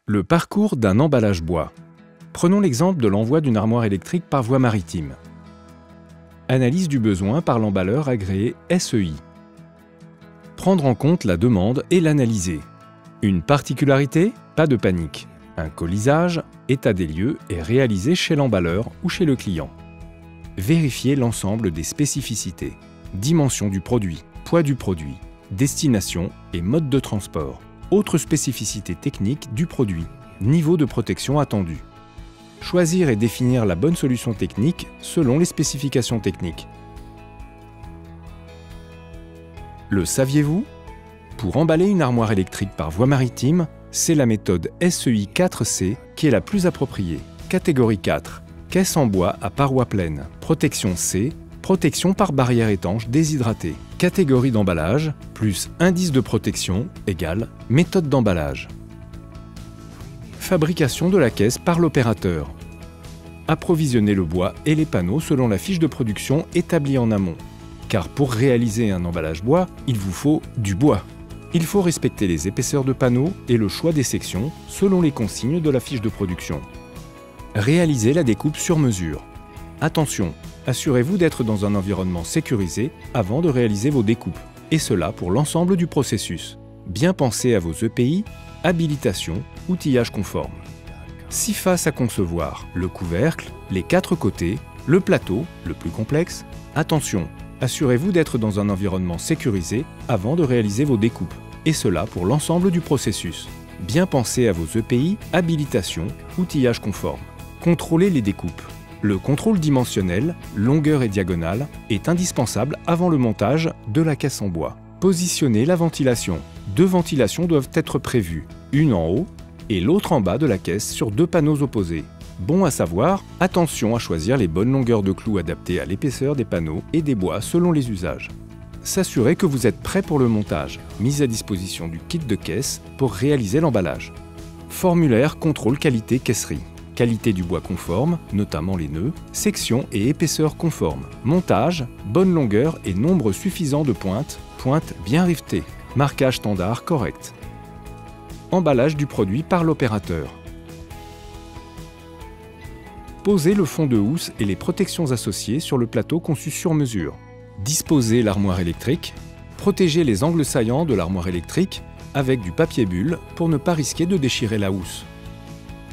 Le parcours d'un emballage bois. Prenons l'exemple de l'envoi d'une armoire électrique par voie maritime. Analyse du besoin par l'emballeur agréé SEI. Prendre en compte la demande et l'analyser. Une particularité? Pas de panique. Un colisage, état des lieux, est réalisé chez l'emballeur ou chez le client. Vérifier l'ensemble des spécificités. Dimension du produit, poids du produit, destination et mode de transport. Autres spécificités techniques du produit, niveau de protection attendu. Choisir et définir la bonne solution technique selon les spécifications techniques. Le saviez-vous? Pour emballer une armoire électrique par voie maritime, c'est la méthode SEI 4C qui est la plus appropriée. Catégorie 4. Caisse en bois à parois pleines. Protection C. Protection par barrière étanche déshydratée. Catégorie d'emballage, plus indice de protection, égale méthode d'emballage. Fabrication de la caisse par l'opérateur. Approvisionner le bois et les panneaux selon la fiche de production établie en amont. Car pour réaliser un emballage bois, il vous faut du bois. Il faut respecter les épaisseurs de panneaux et le choix des sections selon les consignes de la fiche de production. Réaliser la découpe sur mesure. Attention, assurez-vous d'être dans un environnement sécurisé avant de réaliser vos découpes, et cela pour l'ensemble du processus. Bien penser à vos EPI, habilitation, outillage conforme. 6 faces à concevoir, le couvercle, les 4 côtés, le plateau, le plus complexe. Attention, assurez-vous d'être dans un environnement sécurisé avant de réaliser vos découpes, et cela pour l'ensemble du processus. Bien penser à vos EPI, habilitation, outillage conforme. Contrôlez les découpes. Le contrôle dimensionnel, longueur et diagonale, est indispensable avant le montage de la caisse en bois. Positionnez la ventilation. 2 ventilations doivent être prévues, une en haut et l'autre en bas de la caisse sur 2 panneaux opposés. Bon à savoir, attention à choisir les bonnes longueurs de clous adaptées à l'épaisseur des panneaux et des bois selon les usages. S'assurer que vous êtes prêt pour le montage. Mise à disposition du kit de caisse pour réaliser l'emballage. Formulaire contrôle qualité caisserie. Qualité du bois conforme, notamment les nœuds, section et épaisseur conforme. Montage, bonne longueur et nombre suffisant de pointes, pointes bien rivetées. Marquage standard correct. Emballage du produit par l'opérateur. Posez le fond de housse et les protections associées sur le plateau conçu sur mesure. Disposez l'armoire électrique. Protégez les angles saillants de l'armoire électrique avec du papier bulle pour ne pas risquer de déchirer la housse.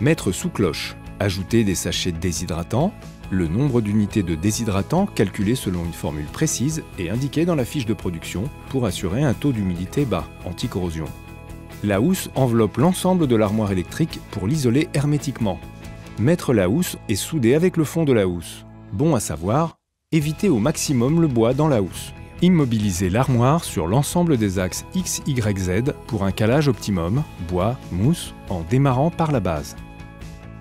Mettre sous cloche. Ajouter des sachets déshydratants, le nombre d'unités de déshydratant calculé selon une formule précise et indiqué dans la fiche de production pour assurer un taux d'humidité bas, anti-corrosion. La housse enveloppe l'ensemble de l'armoire électrique pour l'isoler hermétiquement. Mettre la housse et souder avec le fond de la housse. Bon à savoir, évitez au maximum le bois dans la housse. Immobiliser l'armoire sur l'ensemble des axes X, Y, Z pour un calage optimum, bois, mousse, en démarrant par la base.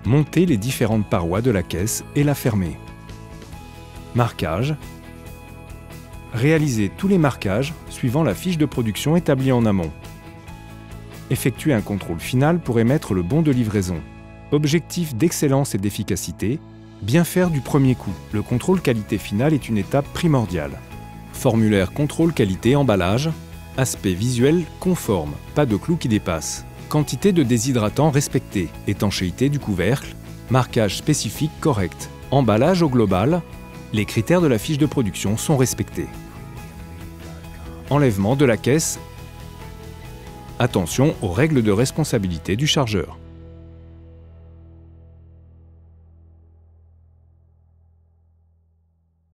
Monter les différentes parois de la caisse et la fermer. Marquage. Réaliser tous les marquages suivant la fiche de production établie en amont. Effectuer un contrôle final pour émettre le bon de livraison. Objectif d'excellence et d'efficacité. Bien faire du premier coup. Le contrôle qualité final est une étape primordiale. Formulaire contrôle qualité emballage. Aspect visuel conforme, pas de clous qui dépassent. Quantité de déshydratant respectée. Étanchéité du couvercle. Marquage spécifique correct. Emballage au global. Les critères de la fiche de production sont respectés. Enlèvement de la caisse. Attention aux règles de responsabilité du chargeur.